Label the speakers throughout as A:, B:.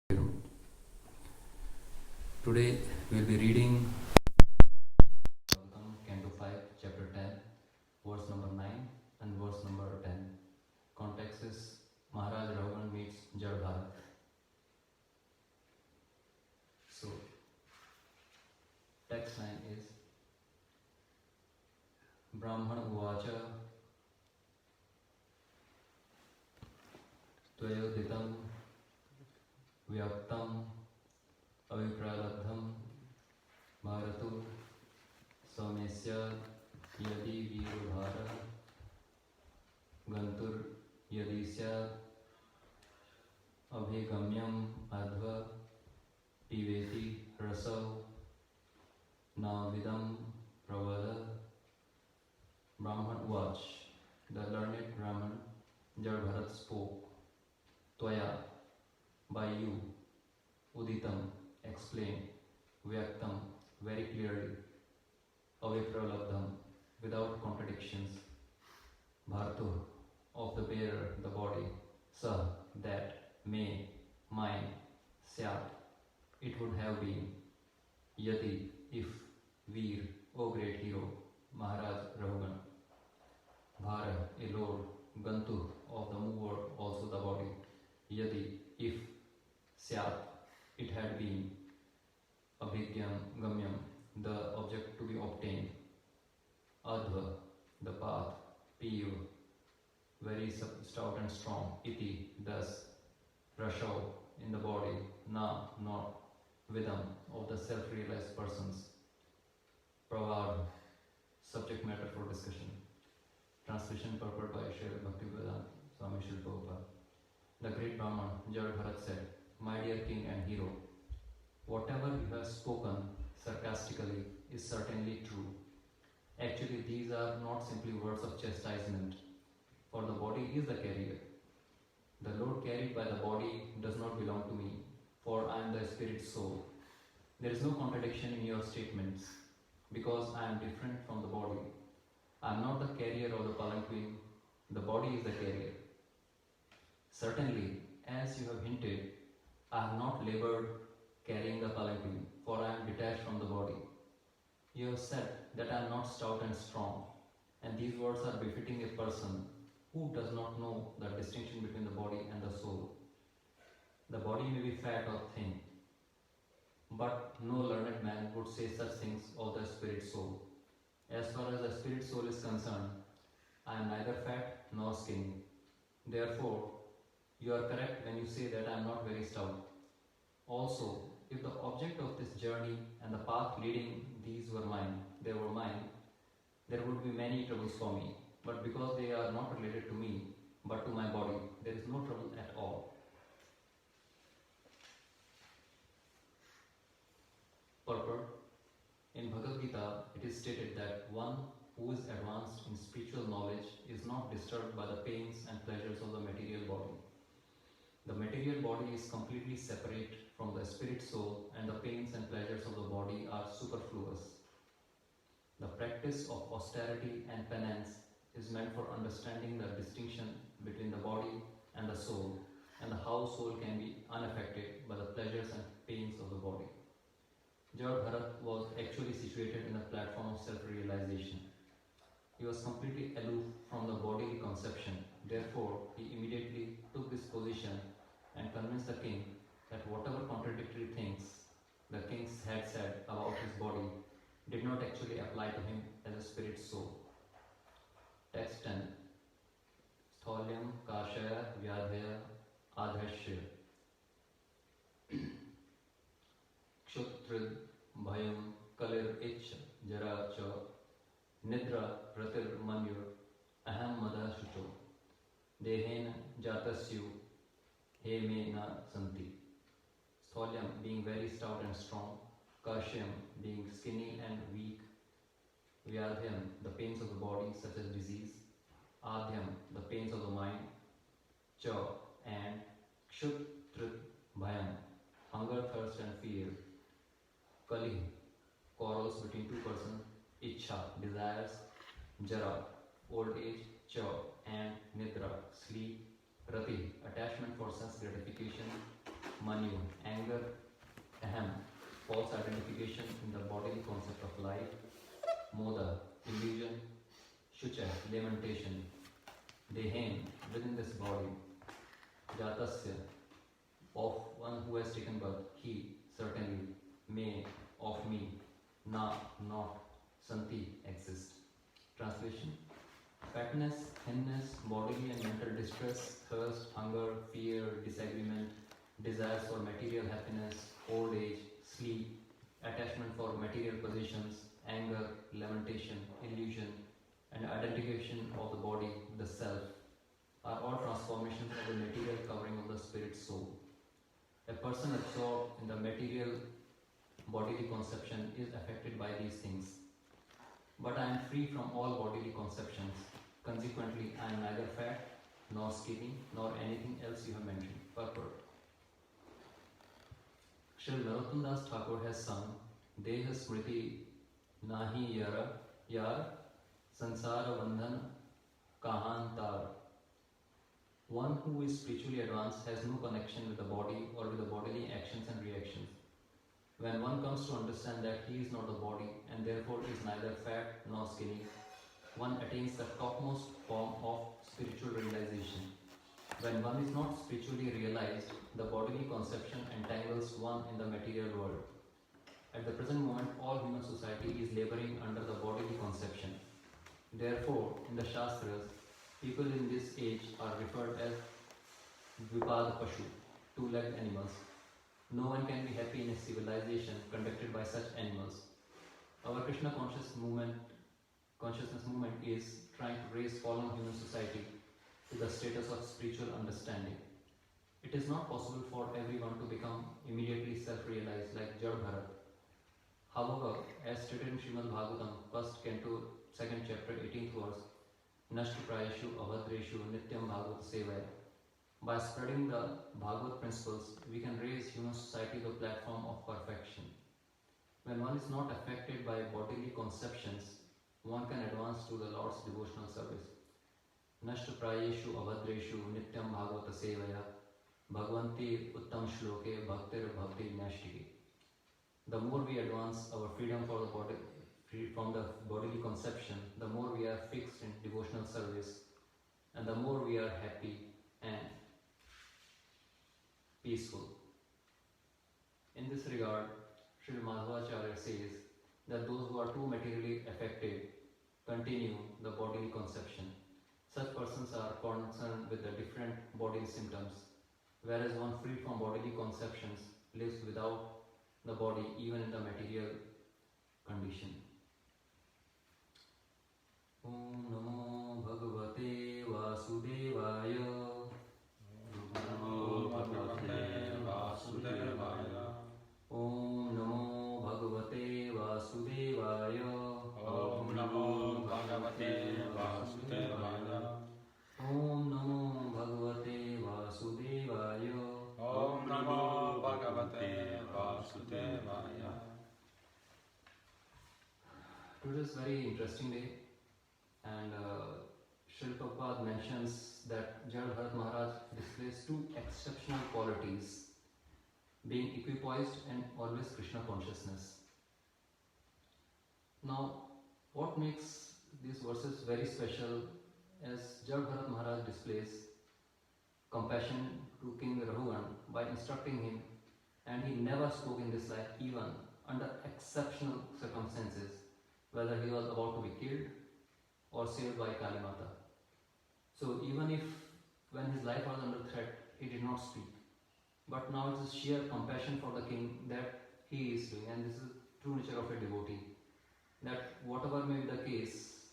A: Today we'll be reading Canto 5, Chapter 10, verse number 9 and verse number 10. Context is Maharaj Rahugan meets Jad Bharat. So, text line is Brahman Uvacha Tvayoditam Vyaktam Avipralabdham Bharatu Somesya Yadi Virubhara Gantur Yadisya Abhigamyam Adva Piveti Rasav Navidam Pravada. Brahman Uach, the learned Brahman Jad Bharat spoke. Tvaya, by you. Uditam, explained. Vyaktam, very clearly. Avipralabdham, without contradictions. Bhartu, of the bearer, the body. Sa, that, may, mine, syat, it would have been. Yati, if, Veer, O great hero, Maharaj Rahugan. Bhara, a lord. Gantu, of the mover, also the body. Yadi, if, syat, it had been. Abhigyam, gamyam, the object to be obtained. Adva, the path. Piyu, very stout and strong. Iti, thus. Rashav, in the body. Na, not. Vidam, of the self-realized persons. Pravad, subject matter for discussion. Translation purport by Srila Bhaktivedanta Swami Srila Prabhupada. The great Brahman, Jad Bharat said, My dear king and hero, whatever you have spoken sarcastically is certainly true. Actually, these are not simply words of chastisement, for the body is the carrier. The load carried by the body does not belong to me, for I am the spirit soul. There is no contradiction in your statements, because I am different from the body. I am not the carrier of the palanquin, the body is the carrier. Certainly, as you have hinted, I have not labored carrying the palanquin, for I am detached from the body. You have said that I am not stout and strong, and these words are befitting a person who does not know the distinction between the body and the soul. The body may be fat or thin, but no learned man would say such things of the spirit soul. As far as the spirit soul is concerned, I am neither fat nor skinny. Therefore, you are correct when you say that I am not very stout. Also, if the object of this journey and the path leading these were mine, there would be many troubles for me. But because they are not related to me, but to my body, there is no trouble at all. Purport. In Bhagavad Gita, it is stated that one who is advanced in spiritual knowledge is not disturbed by the pains and pleasures of the material body. The material body is completely separate from the spirit soul, and the pains and pleasures of the body are superfluous. The practice of austerity and penance is meant for understanding the distinction between the body and the soul, and how soul can be unaffected by the pleasures and pains of the body. Jad Bharat was actually situated in the platform of self-realization. He was completely aloof from the bodily conception. Therefore, he immediately took this position and convinced the king that whatever contradictory things the king had said about his body did not actually apply to him as a spirit soul. Text 10. Stholyam Kashaya Vyadhaya Adhashya Kshutrid Bhayam Kalir Ich Jara Cha Nidra Ratir Manyur Aham Mada Shucho Dehen Jatasyu He Me Na Santi. Stholyam, being very stout and strong. Kashyam, being skinny and weak. Vyadhyam, the pains of the body such as disease. Adhyam, the pains of the mind. Cha, and Kshutrit Bhayam, hunger, thirst and fear. Kali, quarrels between two persons. Ichha, desires. Jara, old age. Cha, and Nidra, sleep. Rati, attachment for sense gratification. Manu, anger, ahem, false identification in the bodily concept of life, moda, illusion, shucha, lamentation, dehem, within this body, jatasya, of one who has taken birth, he, certainly, may, of me, na, not, santi, exist. Translation: fatness, thinness, bodily and mental distress, thirst, hunger, fear, disagreement, desires for material happiness, old age, sleep, attachment for material possessions, anger, lamentation, illusion, and identification of the body, the self, are all transformations of the material covering of the spirit soul. A person absorbed in the material bodily conception is affected by these things. But I am free from all bodily conceptions. Consequently, I am neither fat, nor skinny, nor anything else you have mentioned. Purport. Shri Narottam Das Thakur has sung Deha Smriti Nahi Yar Sansara Bandhan Kahantar. One who is spiritually advanced has no connection with the body or with the bodily actions and reactions. When one comes to understand that he is not the body and therefore is neither fat nor skinny, one attains the topmost form of spiritual realization. When one is not spiritually realized, the bodily conception entangles one in the material world. At the present moment, all human society is laboring under the bodily conception. Therefore, in the Shastras, people in this age are referred as Dvipad Pashu, two-legged animals. No one can be happy in a civilization conducted by such animals. Our Krishna consciousness movement is trying to raise fallen human society to the status of spiritual understanding. It is not possible for everyone to become immediately self-realized like Jad Bharat. However, as stated in Srimad Bhagavatam, 1st Canto, 2nd chapter, 18th verse, Nashtu Prayashu Avadreshu Nityam Bhagavat Sevaya. By spreading the Bhagavad principles, we can raise human society to a platform of perfection. When one is not affected by bodily conceptions, one can advance to the Lord's devotional service. Nashtu Prayeshu Avadreshu Nityam Bhagavata Sevaya Bhagvanti Uttam Shloke Bhaktir Bhakti Nashtiki. The more we advance our freedom for the body, free from the bodily conception, the more we are fixed in devotional service, and the more we are happy and peaceful. In this regard, Sri Madhvacharya says that those who are too materially affected continue the bodily conception. Such persons are concerned with the different bodily symptoms, whereas one free from bodily conceptions lives without the body even in the material condition. Om Namo Bhagavate Vasudevaya.
B: Namo Bhagavate Vasudevaya.
A: Om Namo Bhagavate Vasudevaya.
B: Om Namo Bhagavate Vasudevaya.
A: Om Namo Bhagavate Vasudevaya.
B: Om Namo Bhagavate Vasudevaya.
A: Today is a very interesting day, and Srila Prabhupada mentions that Jad Bharat Maharaj displays two exceptional qualities, being equipoised and always Krishna consciousness. Now, what makes these verses very special as Jad Bharat Maharaj displays compassion to King Raghuvan by instructing him, and he never spoke in this life even under exceptional circumstances, whether he was about to be killed or saved by Kali Mata. So even if when his life was under threat, he did not speak. But now it is sheer compassion for the king that he is doing, and this is true nature of a devotee. That whatever may be the case,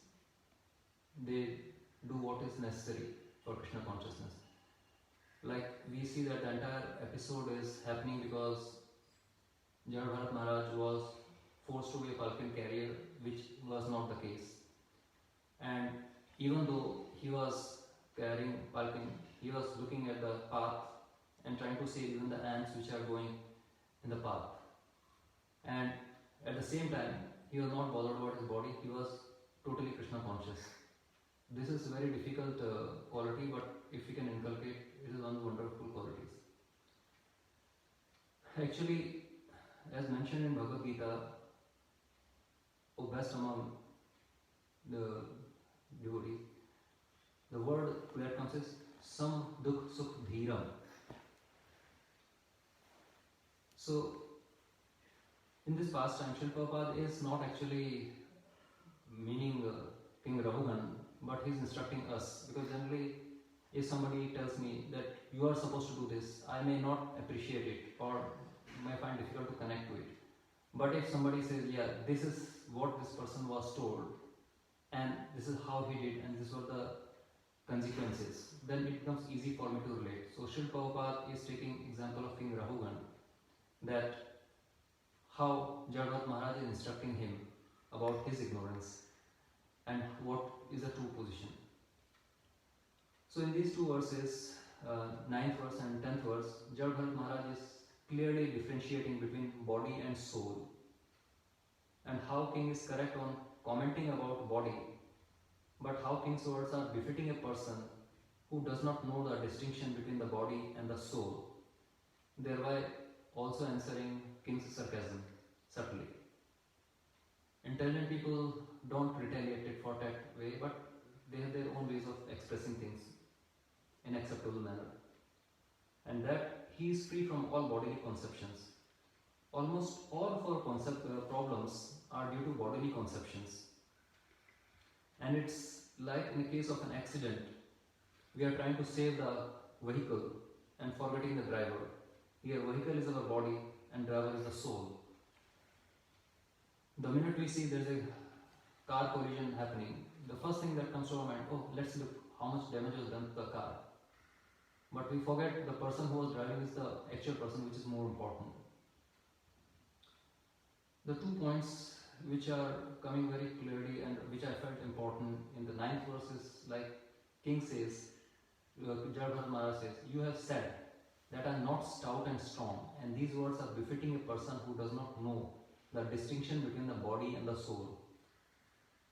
A: they do what is necessary for Krishna consciousness. Like we see that the entire episode is happening because Jad Bharat Maharaj was forced to be a palkin carrier, which was not the case. And even though he was carrying palkin, he was looking at the path and trying to save even the ants which are going in the path. And at the same time, he was not bothered about his body, he was totally Krishna conscious. This is a very difficult quality, but if we can inculcate, it is one of the wonderful qualities. Actually, as mentioned in Bhagavad Gita, O best among the devotees, the word that comes is sam dukh sukh dhiram. So, in this pastime, Srila Prabhupada is not actually meaning King Raghugan, but he's instructing us, because generally if somebody tells me that you are supposed to do this, I may not appreciate it or may find difficult to connect to it. But if somebody says, yeah, this is what this person was told and this is how he did and these were the consequences, then it becomes easy for me to relate. So Srila Prabhupada is taking example of King Raghugan, that how Jagannath Maharaj is instructing him about his ignorance and what is the true position. So in these two verses, 9th verse and 10th verse, Jagannath Maharaj is clearly differentiating between body and soul, and how King is correct on commenting about body, but how King's words are befitting a person who does not know the distinction between the body and the soul, thereby also answering King's sarcasm subtly. Intelligent people don't retaliate it for that way, but they have their own ways of expressing things in acceptable manner. And that he is free from all bodily conceptions. Almost all of our problems are due to bodily conceptions. And it's like in the case of an accident, we are trying to save the vehicle and forgetting the driver. Here, vehicle is our body and driver is the soul. The minute we see there is a car collision happening, the first thing that comes to our mind, oh, let's look how much damage was done to the car. But we forget the person who was driving is the actual person, which is more important. The 2 points which are coming very clearly and which I felt important in the 9th verse is like King says, Jagannath Maharaj says, you have said that I am not stout and strong, and these words are befitting a person who does not know the distinction between the body and the soul.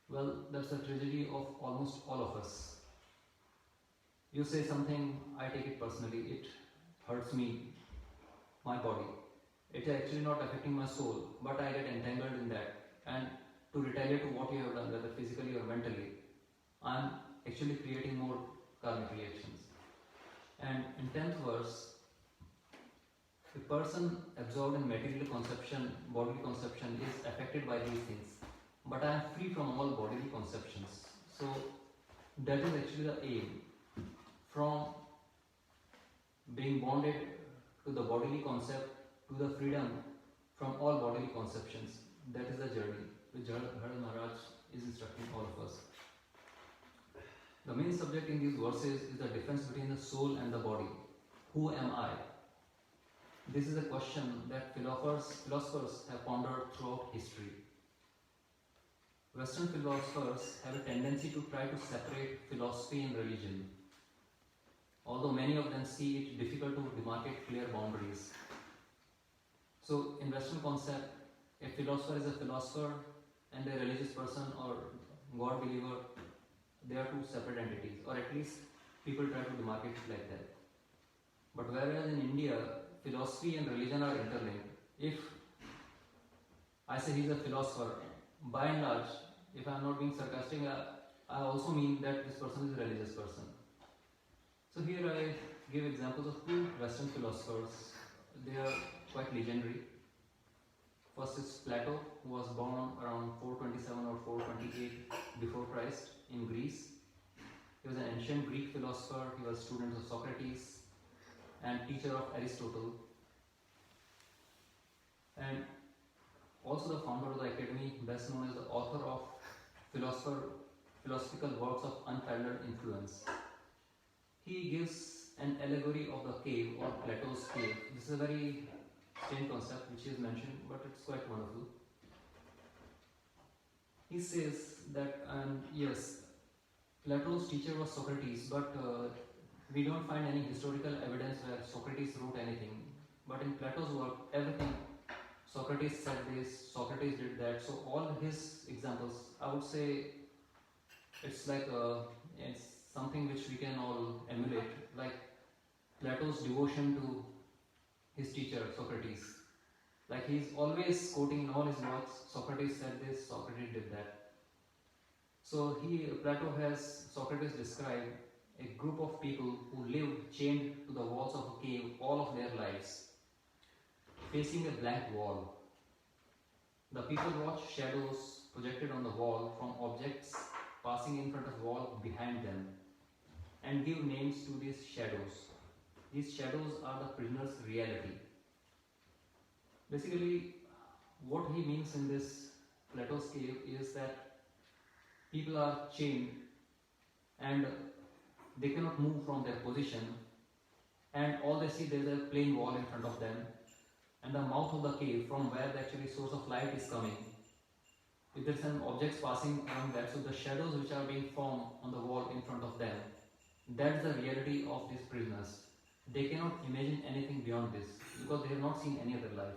A: Well, that's the tragedy of almost all of us. You say something, I take it personally, it hurts me, my body. It's actually not affecting my soul, but I get entangled in that. And to retaliate to what you have done, whether physically or mentally, I'm actually creating more karmic reactions. And in 10th verse, the person absorbed in material conception, bodily conception is affected by these things. But I am free from all bodily conceptions. So that is actually the aim. From being bonded to the bodily concept to the freedom from all bodily conceptions. That is the journey which Jagannath Maharaj is instructing all of us. The main subject in these verses is the difference between the soul and the body. Who am I? This is a question that philosophers have pondered throughout history. Western philosophers have a tendency to try to separate philosophy and religion, although many of them see it difficult to demarcate clear boundaries. So in Western concept, a philosopher is a philosopher and a religious person or God believer, they are two separate entities, or at least people try to demarcate it like that. But whereas in India, philosophy and religion are interlinked. If I say he's a philosopher, by and large, if I am not being sarcastic, I also mean that this person is a religious person. So here I give examples of two Western philosophers. They are quite legendary. First is Plato, who was born around 427 or 428 before Christ in Greece. He was an ancient Greek philosopher. He was a student of Socrates and teacher of Aristotle. And also the founder of the academy, best known as the author of philosophical works of unparalleled influence. He gives an allegory of the cave or Plato's cave. This is a very strange concept which is mentioned, but it's quite wonderful. He says that, yes, Plato's teacher was Socrates, but we don't find any historical evidence where Socrates wrote anything. But in Plato's work, everything, Socrates said this, Socrates did that. So all his examples, I would say, it's like it's something which we can all emulate, like Plato's devotion to his teacher Socrates. Like he's always quoting in all his works, Socrates said this, Socrates did that. So Plato has Socrates describe a group of people who lived chained to the walls of a cave all of their lives, facing a blank wall. The people watch shadows projected on the wall from objects passing in front of the wall behind them and give names to these shadows. These shadows are the prisoner's reality. Basically, what he means in this Plato's cave is that people are chained and they cannot move from their position, and all they see, there is a plain wall in front of them, and the mouth of the cave from where the actually source of light is coming. If there is an objects passing on that, so the shadows which are being formed on the wall in front of them, that's the reality of these prisoners. They cannot imagine anything beyond this because they have not seen any other life.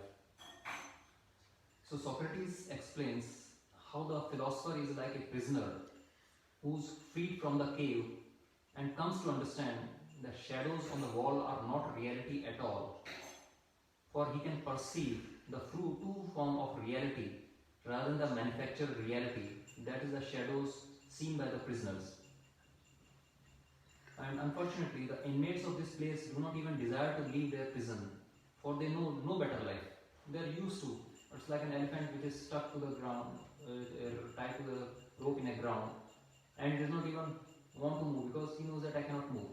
A: So Socrates explains how the philosopher is like a prisoner who's freed from the cave and comes to understand the shadows on the wall are not reality at all. For he can perceive the true form of reality rather than the manufactured reality, that is the shadows seen by the prisoners. And unfortunately, the inmates of this place do not even desire to leave their prison, for they know no better life. They are used to. It's like an elephant which is stuck to the ground, tied to the rope in a ground, and it does not even want to move because he knows that I cannot move.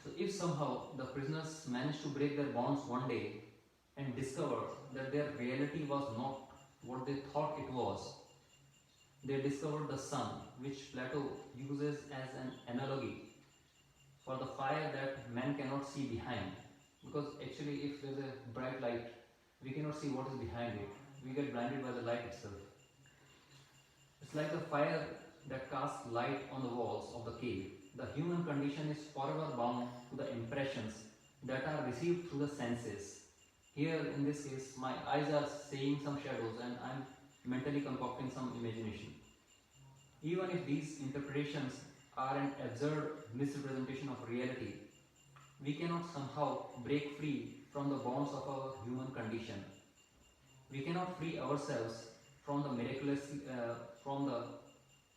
A: So if somehow the prisoners manage to break their bonds one day and discover that their reality was not what they thought it was, they discovered the sun, which Plato uses as an analogy for the fire that man cannot see behind. Because actually, if there is a bright light, we cannot see what is behind it. We get blinded by the light itself. It's like the fire that casts light on the walls of the cave. The human condition is forever bound to the impressions that are received through the senses. Here, in this case, my eyes are seeing some shadows and I am mentally concocting some imagination. Even if these interpretations are an absurd misrepresentation of reality, we cannot somehow break free from the bonds of our human condition. We cannot free ourselves from the from the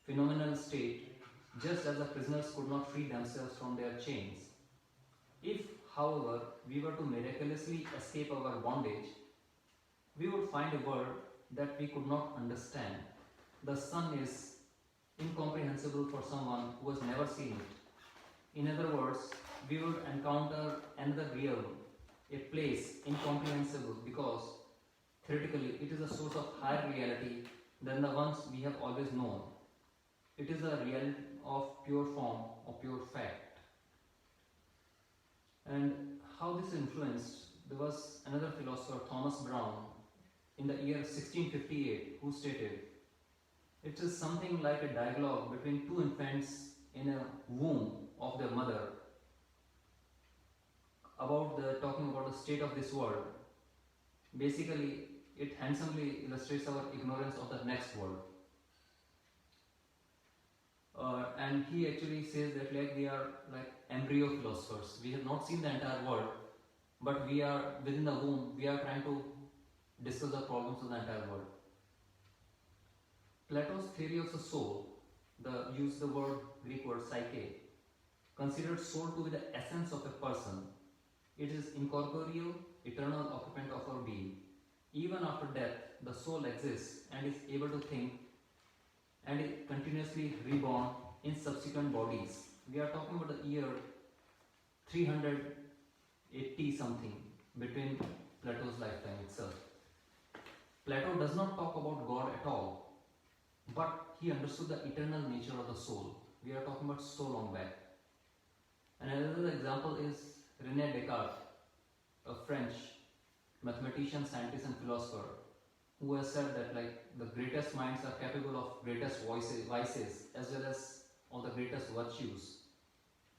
A: phenomenal state, just as the prisoners could not free themselves from their chains. If, however, we were to miraculously escape our bondage, we would find a world that we could not understand. The sun is incomprehensible for someone who has never seen it. In other words, we would encounter another realm, a place incomprehensible because theoretically it is a source of higher reality than the ones we have always known. It is a realm of pure form, of pure fact. And how this influenced, there was another philosopher, Thomas Brown, in the year 1658, who stated, it is something like a dialogue between two infants in a womb of their mother talking about the state of this world. Basically, it handsomely illustrates our ignorance of the next world. And he actually says that we are like embryo philosophers. We have not seen the entire world, but we are within the womb. We are trying to discuss the problems of the entire world. Plato's theory of the soul, use the Greek word psyche, considered soul to be the essence of a person. It is incorporeal, eternal occupant of our being. Even after death, the soul exists and is able to think and is continuously reborn in subsequent bodies. We are talking about the year 380 something between Plato's lifetime itself. Plato does not talk about God at all, but he understood the eternal nature of the soul. We are talking about so long back. And another example is René Descartes, a French mathematician, scientist and philosopher, who has said that the greatest minds are capable of greatest vices as well as all the greatest virtues.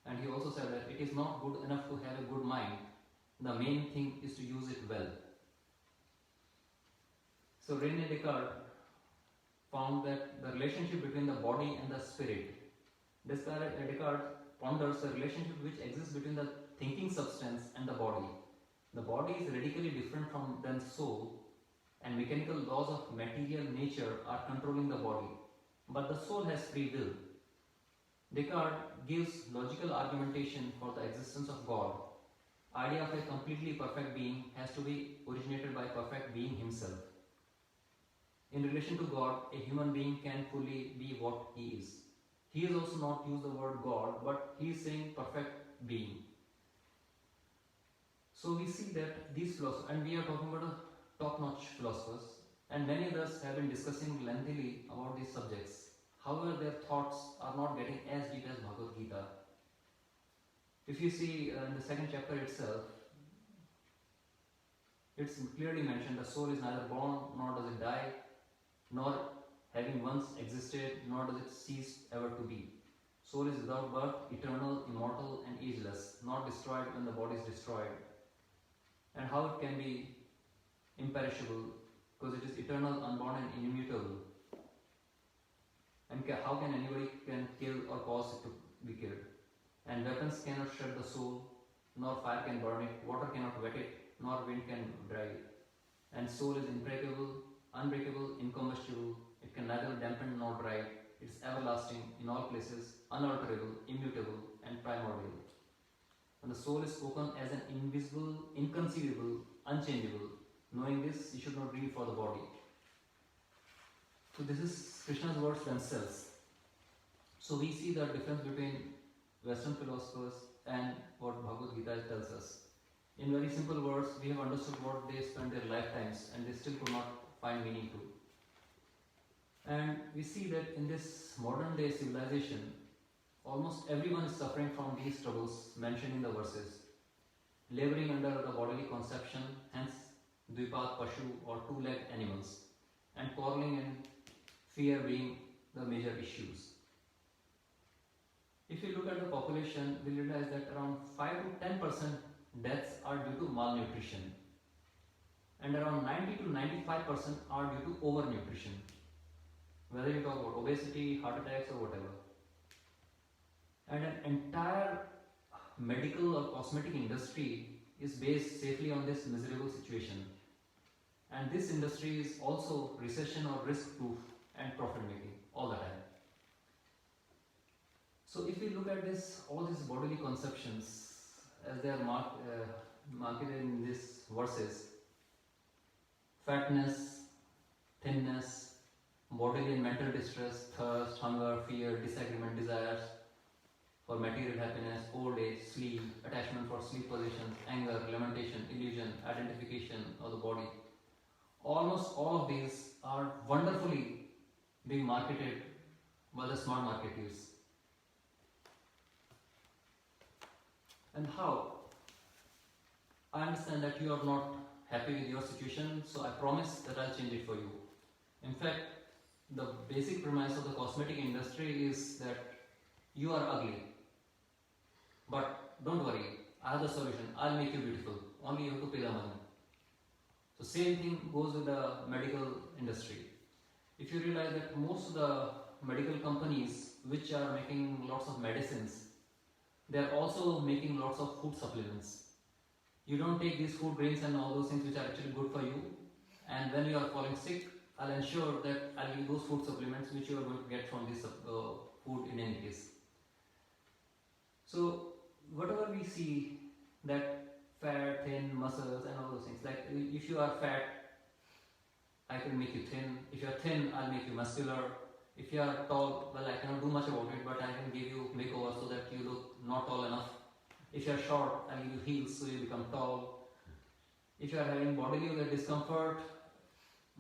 A: And he also said that it is not good enough to have a good mind. The main thing is to use it well. So René Descartes found that the relationship between the body and the spirit. Descartes ponders the relationship which exists between the thinking substance and the body. The body is radically different from than soul, and mechanical laws of material nature are controlling the body. But the soul has free will. Descartes gives logical argumentation for the existence of God. Idea of a completely perfect being has to be originated by perfect being himself. In relation to God, a human being can fully be what he is. He has also not used the word God, but he is saying perfect being. So we see that these philosophers, and we are talking about a top-notch philosophers, and many others have been discussing lengthily about these subjects. However, their thoughts are not getting as deep as Bhagavad Gita. If you see in the second chapter itself, it's clearly mentioned the soul is neither born nor does it die, nor having once existed, nor does it cease ever to be. Soul is without birth, eternal, immortal, and ageless, not destroyed when the body is destroyed. And how it can be imperishable, because it is eternal, unborn, and immutable. And how can anybody can kill or cause it to be killed? And weapons cannot shred the soul, nor fire can burn it, water cannot wet it, nor wind can dry it. And soul is impregnable, unbreakable, incombustible. It can neither dampen nor dry. It is everlasting in all places, unalterable, immutable, and primordial. And the soul is spoken as an invisible, inconceivable, unchangeable. Knowing this, you should not grieve for the body. So this is Krishna's words themselves. So we see the difference between Western philosophers and what Bhagavad Gita tells us. In very simple words, we have understood what they spent their lifetimes and they still could not find meaning to. And we see that in this modern day civilization, almost everyone is suffering from these troubles mentioned in the verses. Laboring under the bodily conception, hence Dvipat Pashu or two-legged animals, and quarreling and fear being the major issues. If you look at the population, we realize that around 5 to 10% deaths are due to malnutrition, and around 90 to 95% are due to overnutrition. Whether you talk about obesity, heart attacks, or whatever. And an entire medical or cosmetic industry is based safely on this miserable situation. And this industry is also recession or risk proof and profit making all the time. So if we look at this, all these bodily conceptions as they are marketed in these verses, fatness, thinness, bodily and mental distress, thirst, hunger, fear, disagreement, desires for material happiness, old age, sleep, attachment for sleep positions, anger, lamentation, illusion, identification of the body. Almost all of these are wonderfully being marketed by the smart marketeers. And how? I understand that you are not happy with your situation, so I promise that I'll change it for you. In fact, the basic premise of the cosmetic industry is that you are ugly. But don't worry, I have the solution. I'll make you beautiful. Only you have to pay the money. So same thing goes with the medical industry. If you realize that most of the medical companies which are making lots of medicines, they are also making lots of food supplements. You don't take these food grains and all those things which are actually good for you, and when you are falling sick, I'll ensure that I'll give those food supplements which you are going to get from this food in any case. So whatever we see, that fat, thin, muscles and all those things, like if you are fat, I can make you thin. If you are thin, I'll make you muscular. If you are tall, well, I cannot do much about it, but I can give you makeover so that you look not tall enough. If you are short, I'll give you heels so you become tall. If you are having bodily discomfort,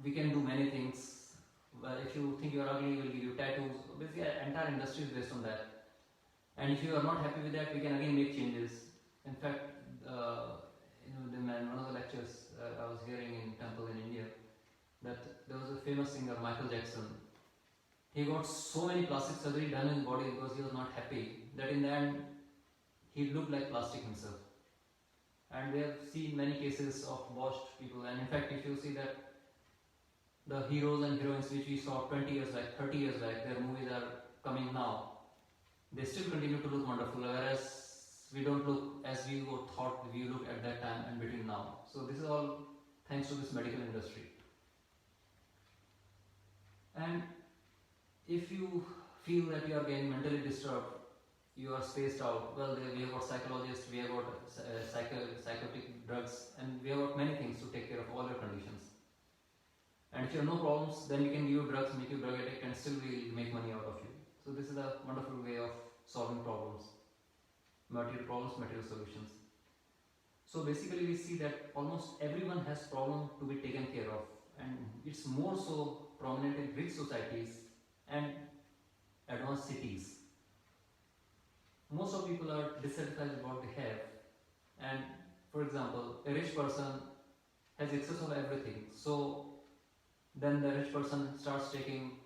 A: we can do many things. Well, if you think you are ugly, we'll give you tattoos. Basically, the entire industry is based on that. And if you are not happy with that, we can again make changes. In fact, in one of the lectures I was hearing in temple in India, that there was a famous singer, Michael Jackson. He got so many plastic surgery done in his body because he was not happy, that in the end, he looked like plastic himself. And we have seen many cases of washed people. And in fact, if you see that the heroes and heroines which we saw 20 years back, 30 years back, their movies are coming now, they still continue to look wonderful. Whereas we don't look as we were thought we look at that time and between now. So this is all thanks to this medical industry. And if you feel that you are getting mentally disturbed, you are spaced out, well, we have got psychologists, we have got psychotic drugs, and we have got many things to take care of all your conditions. And if you have no problems, then we can give you drugs, make you drug addict, and still we'll make money out of you. So this is a wonderful way of solving problems. Material problems, material solutions. So basically we see that almost everyone has problem to be taken care of, and it's more so prominent in rich societies and advanced cities. Most of people are dissatisfied with what they have, and for example, a rich person has excess of everything, so then the rich person starts taking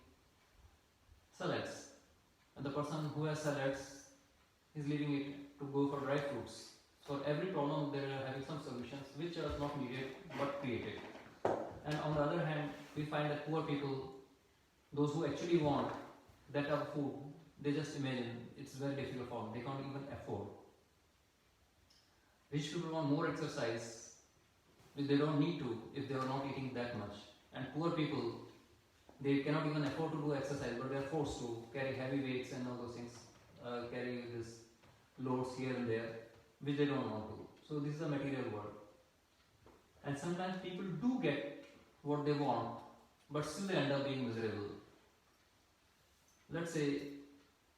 A: salads, and the person who has salads is leaving it to go for dry fruits. For every problem, they are having some solutions which are not needed but created. And on the other hand, we find that poor people, those who actually want that type of food, they just imagine it's very difficult for them. They can't even afford. Rich people want more exercise, which they don't need to if they are not eating that much. And poor people, they cannot even afford to do exercise, but they are forced to carry heavy weights and all those things, carry this loads here and there, which they don't want to. So this is a material world. And sometimes people do get what they want, but still they end up being miserable. Let's say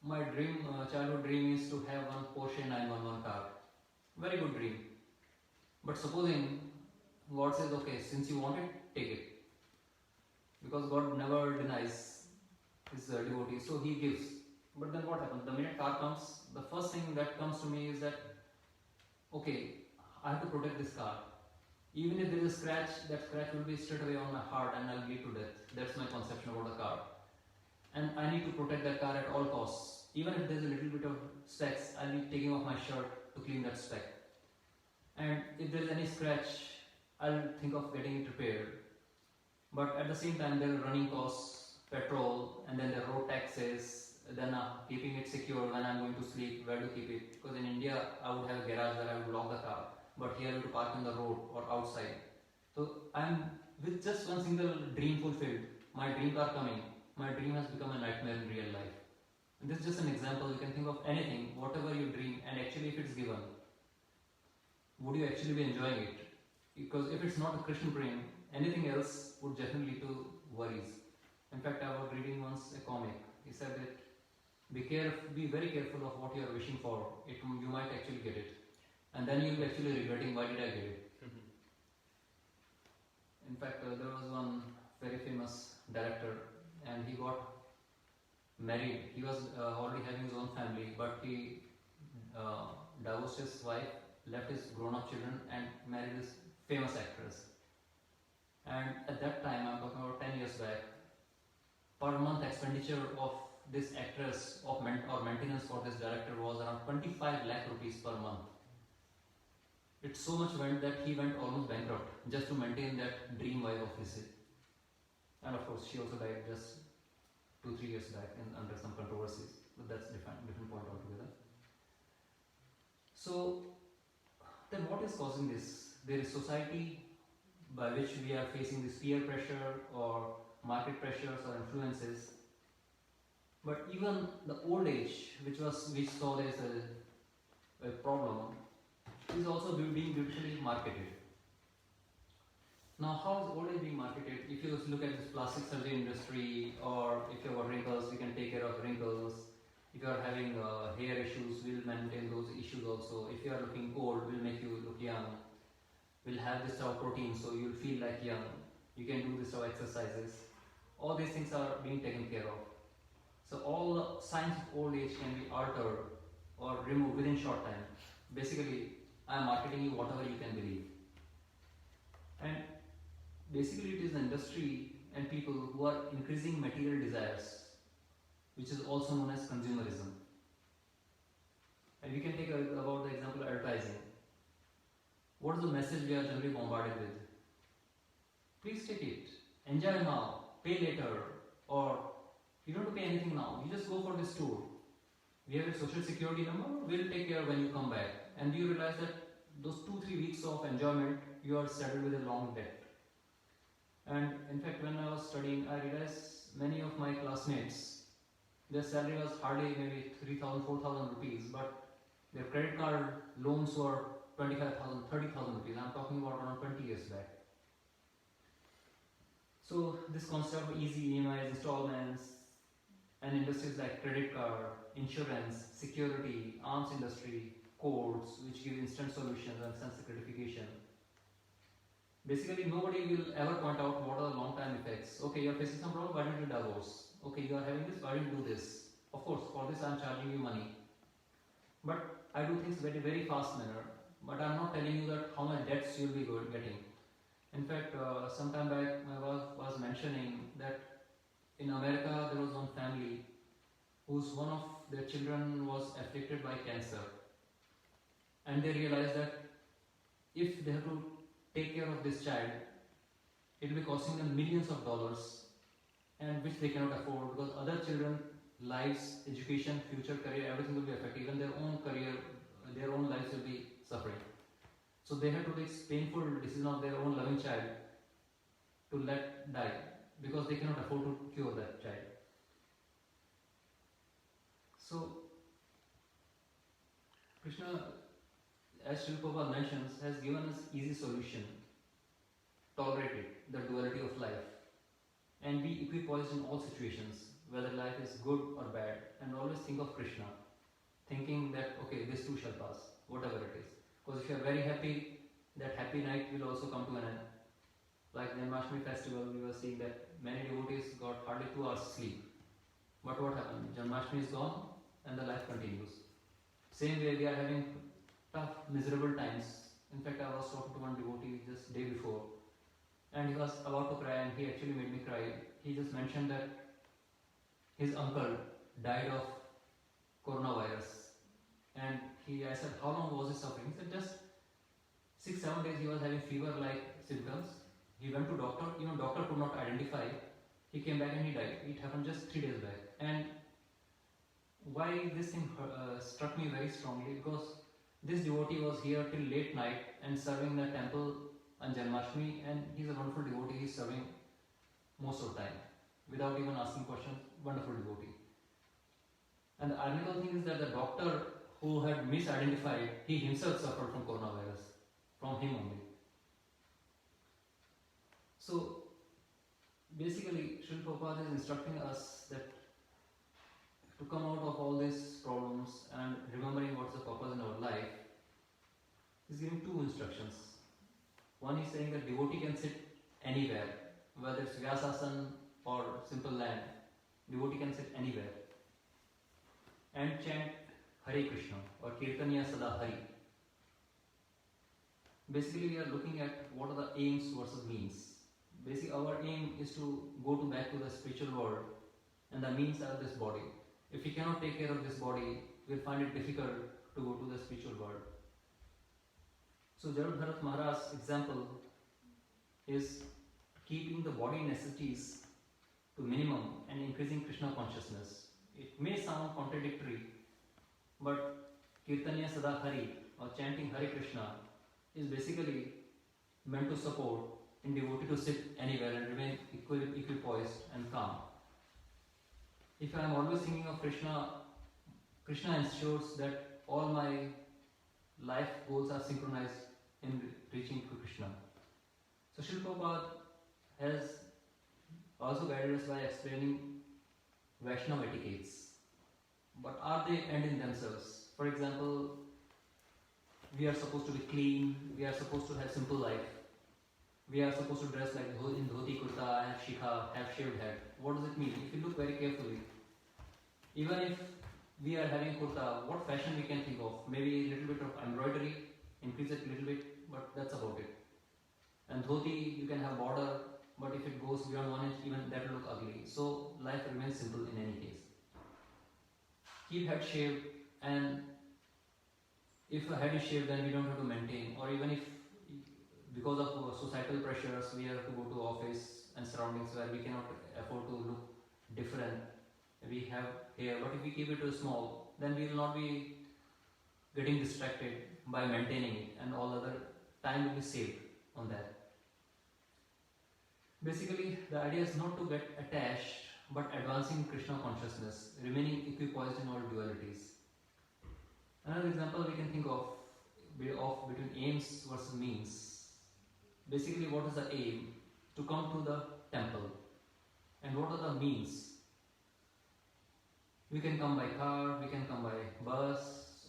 A: my dream, childhood dream is to have one Porsche 911 car. Very good dream. But supposing God says, okay, since you want it, take it. Because God never denies his devotees, so he gives. But then what happens? The minute car comes, the first thing that comes to me is that, okay, I have to protect this car. Even if there is a scratch, that scratch will be straight away on my heart and I'll bleed to death. That's my conception about the car. And I need to protect that car at all costs. Even if there's a little bit of specks, I'll be taking off my shirt to clean that speck. And if there's any scratch, I'll think of getting it repaired. But at the same time, there are running costs, petrol, and then the road taxes, then keeping it secure when I'm going to sleep, where to keep it. Because in India, I would have a garage where I would lock the car. But here I have to park on the road or outside. So I'm with just one single dream fulfilled, my dream car coming, my dream has become a nightmare in real life. And this is just an example. You can think of anything, whatever you dream, and actually if it's given, would you actually be enjoying it? Because if it's not a Krishna dream, anything else would definitely lead to worries. In fact, I was reading once a comic. He said that be very careful of what you are wishing for. You might actually get it. And then you'll be actually regretting, why did I get it? In fact, there was one very famous director and he got married. He was already having his own family, but he divorced his wife, left his grown-up children and married this famous actress. And at that time, I'm talking about 10 years back, per month expenditure of this actress or maintenance for this director was around 25 lakh rupees per month. It so much went that he went almost bankrupt just to maintain that dream wife of his. And of course, she also died just 2-3 years back under some controversies. But that's a different point altogether. So, then what is causing this? There is society by which we are facing this peer pressure or market pressures or influences. But even the old age, which saw there is a problem, is also being beautifully marketed. Now, how is old age being marketed? If you look at this plastic surgery industry, or if you have wrinkles, we can take care of wrinkles. If you are having hair issues, we'll maintain those issues also. If you are looking old, we'll make you look young. We'll have this type of protein, so you'll feel like young. You can do this type of exercises. All these things are being taken care of. So all the signs of old age can be altered or removed within short time. Basically, I am marketing you whatever you can believe. And basically it is the industry and people who are increasing material desires, which is also known as consumerism. And we can take about the example of advertising. What is the message we are generally bombarded with? Please take it, enjoy now, pay later, or you don't have to pay anything now, you just go for this tour. we have a social security number, we'll take care when you come back. And you realize that those 2-3 weeks of enjoyment, you are saddled with a long debt. And in fact, when I was studying, I realized many of my classmates, their salary was hardly maybe 3,000, 4,000 rupees, but their credit card loans were 25,000, 30,000 rupees. I'm talking about around 20 years back. So this concept of easy EMIs, installments, and industries like credit card, insurance, security, arms industry, codes, which give instant solutions and sense gratification. Basically, nobody will ever point out what are the long-term effects. Okay, you are facing some problem, why don't you divorce? Okay, you are having this, why don't you do this? Of course, for this I am charging you money. But I do things very, very fast manner. But I am not telling you that how much debts you will be getting. In fact, some time back, my wife was mentioning that in America there was one family whose one of their children was afflicted by cancer. And they realized that if they have to take care of this child, it will be costing them millions of dollars, and which they cannot afford because other children, lives, education, future career, everything will be affected. Even their own career, their own lives will be suffering. So they had to take painful decision of their own loving child to let die because they cannot afford to cure that child. So Krishna, as Srila Prabhupada mentions, has given us easy solution. Tolerate it, the duality of life, and be equipoised in all situations, whether life is good or bad, and always think of Krishna, thinking that okay, this too shall pass, whatever it is. Because if you are very happy, that happy night will also come to an end. Like the Janmashtami festival, we were seeing that many devotees got hardly 2 hours sleep. But what happened? Janmashtami is gone and the life continues. Same way we are having tough, miserable times. In fact, I was talking to one devotee just day before, and he was about to cry, and he actually made me cry. He just mentioned that his uncle died of coronavirus, and I said, how long was he suffering? He said just 6-7 days he was having fever-like symptoms. He went to doctor, even doctor could not identify. He came back and he died. It happened just 3 days back. And why this thing struck me very strongly, because this devotee was here till late night and serving the temple on Janmashtami, and he's a wonderful devotee. He's serving most of the time without even asking questions. Wonderful devotee. And the ironical thing is that the doctor who had misidentified, he himself suffered from coronavirus, from him only. So basically, Srila Prabhupada is instructing us that to come out of all these problems and remembering what's the purpose in our life, he's giving 2 instructions. One is saying that devotee can sit anywhere, whether it's Vyasasana or simple land, devotee can sit anywhere and chant Hare Krishna or Kirtaniya Sada Hari. Basically, we are looking at what are the aims versus means. Basically, our aim is to go back to the spiritual world, and the means are this body. If we cannot take care of this body, we'll find it difficult to go to the spiritual world. So Jarud Bharat Maharaj's example is keeping the body necessities to minimum and increasing Krishna consciousness. It may sound contradictory, but Kirtaniya Sada Hari or chanting Hare Krishna is basically meant to support in devotee to sit anywhere and remain equipoised and calm. If I am always thinking of Krishna, Krishna ensures that all my life goals are synchronized in reaching to Krishna. So Srila Prabhupada has also guided us by explaining Vaishnava etiquettes. But are they end in themselves? For example, we are supposed to be clean, we are supposed to have simple life. We are supposed to dress like in dhoti, kurta, have shikha, have shaved head. What does it mean? If you look very carefully, even if we are having kurta, what fashion we can think of? Maybe a little bit of embroidery, increase it a little bit, but that's about it. And dhoti, you can have border, but if it goes beyond 1 inch, even that will look ugly. So life remains simple in any case. Keep head shaved, and if a head is shaved, then we don't have to maintain. Or even if because of societal pressures, we have to go to office and surroundings where we cannot afford to look different. We have hair, but if we keep it too small, then we will not be getting distracted by maintaining it, and all other time will be saved on that. Basically, the idea is not to get attached, but advancing Krishna consciousness, remaining equipoised in all dualities. Another example we can think of between aims versus means. Basically, what is the aim? To come to the temple. And what are the means? We can come by car, we can come by bus,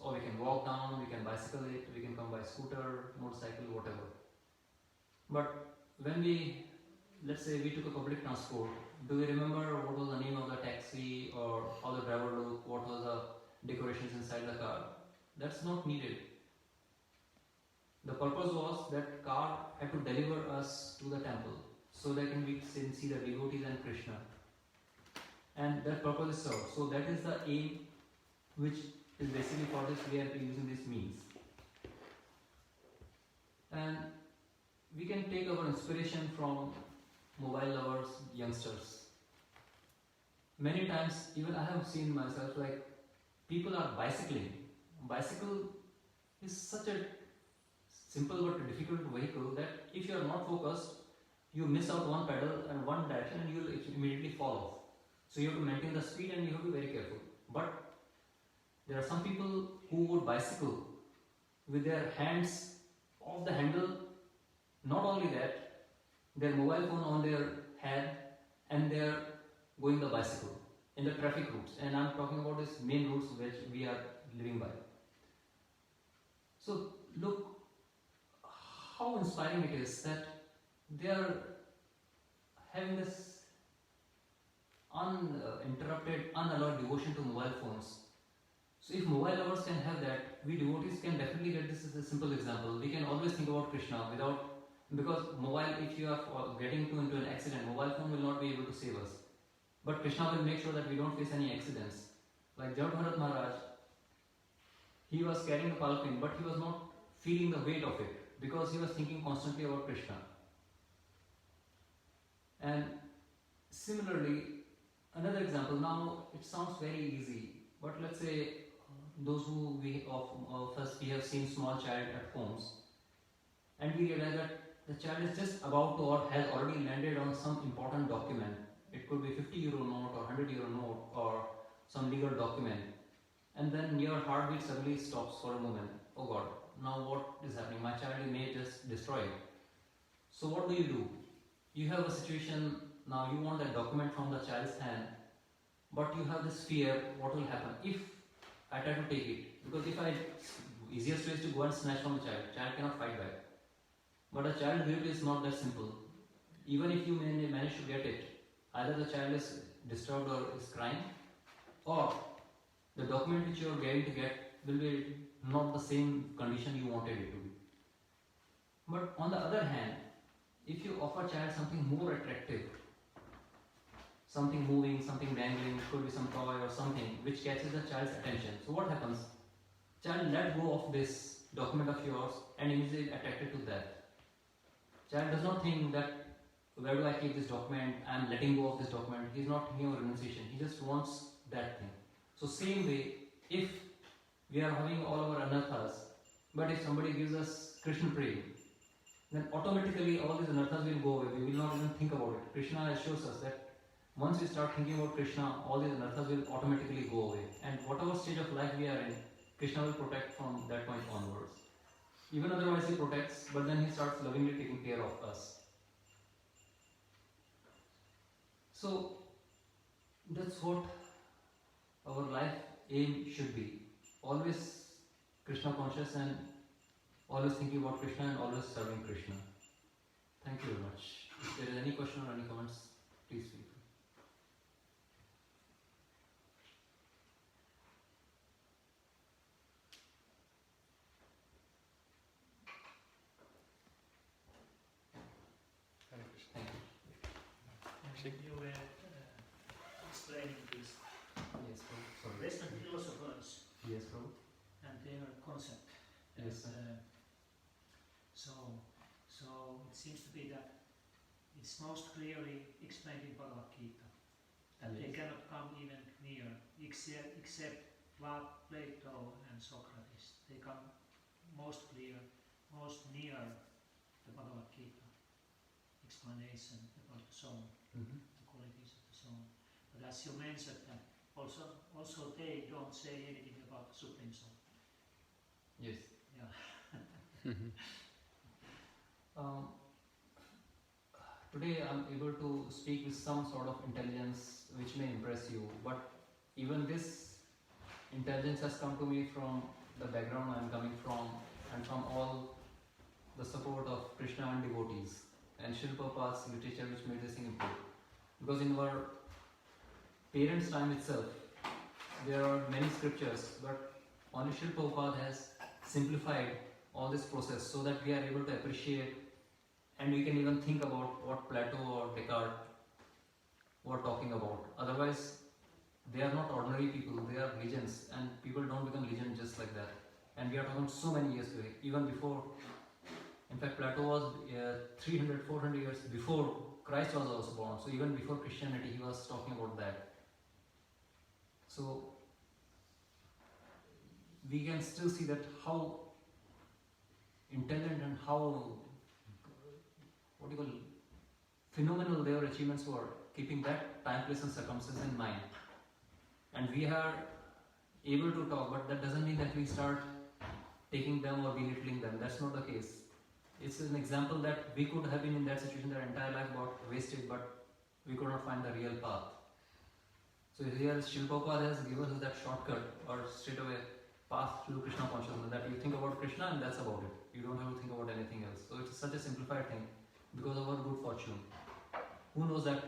A: or we can walk down, we can bicycle it, we can come by scooter, motorcycle, whatever. But when let's say we took a public transport, do we remember what was the name of the taxi, or how the driver looked, what was the decorations inside the car? That's not needed. The purpose was that car had to deliver us to the temple, so that we can see the devotees and Krishna. And that purpose is served. So that is the aim, which is basically for this we are using this means. And we can take our inspiration from mobile lovers, youngsters. Many times, even I have seen myself, like people are bicycling. Bicycle is such a simple but difficult vehicle that if you are not focused, you miss out one pedal and one direction and you will immediately fall off. So you have to maintain the speed and you have to be very careful. But there are some people who would bicycle with their hands off the handle. Not only that, their mobile phone on their head, and they are going the bicycle in the traffic routes. And I am talking about these main routes which we are living by. So look how inspiring it is that they are having this uninterrupted, unallowed devotion to mobile phones. So if mobile lovers can have that, we devotees can definitely get this as a simple example. We can always think about Krishna because mobile, if you are getting into an accident, mobile phone will not be able to save us. But Krishna will make sure that we don't face any accidents. Like Javad Bharat Maharaj, he was carrying a palanquin, but he was not feeling the weight of it because he was thinking constantly about Krishna. And similarly, another example, now it sounds very easy, but let's say those who of us we have seen small child at homes, and we realize that the child is just about to or has already landed on some important document. It could be 50 euro note or 100 euro note or some legal document, and then your heartbeat suddenly stops for a moment. Oh God, now what is happening? My child may just destroy it. So what do? You have a situation now, you want that document from the child's hand, but you have this fear, what will happen if I try to take it? Because easiest way is to go and snatch from the child cannot fight back. But a child guilt is not that simple. Even if you manage to get it, either the child is disturbed or is crying, or the document which you are going to get will be not the same condition you wanted it to be. But on the other hand, if you offer child something more attractive, something moving, something dangling, it could be some toy or something which catches the child's attention. So what happens? Child let go of this document of yours and immediately attracted to that. Child does not think that where do I keep this document, I am letting go of this document. He is not thinking of renunciation, he just wants that thing. So same way, if we are having all our anarthas, but if somebody gives us Krishna prem, then automatically all these anarthas will go away. We will not even think about it. Krishna assures us that once we start thinking about Krishna, all these anarthas will automatically go away. And whatever stage of life we are in, Krishna will protect from that point onwards. Even otherwise he protects, but then he starts lovingly taking care of us. So that's what our life aim should be. Always Krishna conscious and always thinking about Krishna and always serving Krishna. Thank you very much. If there is any question or any comments, please feel free.
C: You were explaining this
A: Yes, bro. Sorry.
C: Western philosophers
A: Yes, bro.
C: and their concept.
A: Yes, sir.
C: So it seems to be that it's most clearly explained in Bhagavad Gita that they
A: Yes.
C: cannot come even near except Plato and Socrates, they come most clear, most near the Bhagavad Gita explanation about the soul,
A: Mhm.
C: the qualities of the soul. But as you mentioned, that also they don't say anything about the Supreme Soul.
A: Yes.
C: Yeah.
A: Um, Today I'm able to speak with some sort of intelligence which may impress you, but even this intelligence has come to me from the background I'm coming from and from all the support of Krishna and devotees and Srila Prabhupada's literature which made this thing important. Because in our parents' time itself, there are many scriptures, but only Srila Prabhupada has simplified all this process so that we are able to appreciate and we can even think about what Plato or Descartes were talking about. Otherwise, they are not ordinary people, they are legends, and people don't become legends just like that. And we are talking so many years away, even before. In fact, Plato was 300, 400 years before Christ was also born. So even before Christianity, he was talking about that. So we can still see that how intelligent and how phenomenal their achievements were, keeping that time, place, and circumstances in mind. And we are able to talk, but that doesn't mean that we start taking them or belittling them. That's not the case. It's an example that we could have been in that situation, their entire life got wasted, but we could not find the real path. So here Srila Prabhupada has given us that shortcut or straight away path to Krishna consciousness, that you think about Krishna and that's about it. You don't have to think about anything else. So it's such a simplified thing because of our good fortune. Who knows that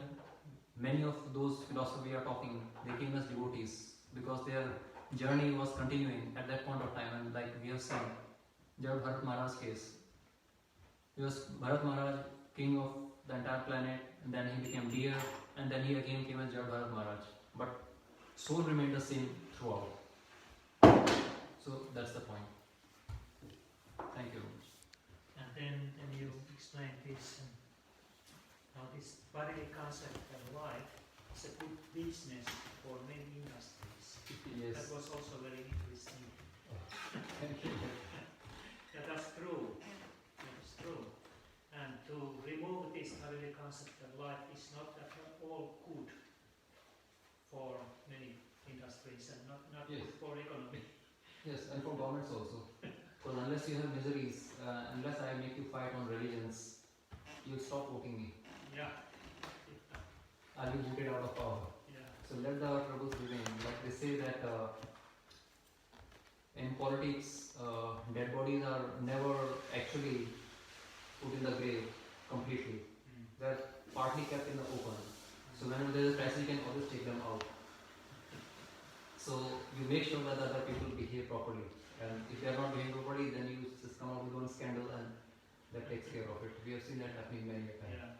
A: many of those philosophers we are talking, they came as devotees because their journey was continuing at that point of time, and like we have seen Jad Bharat Maharaj's case. He was Bharat Maharaj, king of the entire planet, and then he became deer, and then he again came as Jad Bharat Maharaj. But soul remained the same throughout. So that's the point. Thank you.
C: And then you explain this, how this bodily concept of life is a good business for many industries.
A: Yes.
C: That was also very interesting.
A: Thank you.
C: Yeah, that's true. That's true. And to remove this bodily concept of life is not at all good for many industries and not
A: Yes.
C: good for economy.
A: Yes, and for governments also. Because unless you have miseries, unless I make you fight on religions, you'll stop voting me.
C: Yeah.
A: I'll be voted out of power.
C: Yeah.
A: So let the troubles remain. Like they say that in politics, dead bodies are never actually put in the grave completely. They're partly kept in the open. So whenever there is a crisis, you can always take them out. So you make sure that the other people behave properly. And if they are not behaving properly, then you just come out with one scandal and that takes care of it. We have seen that happening many a times.
C: Yeah.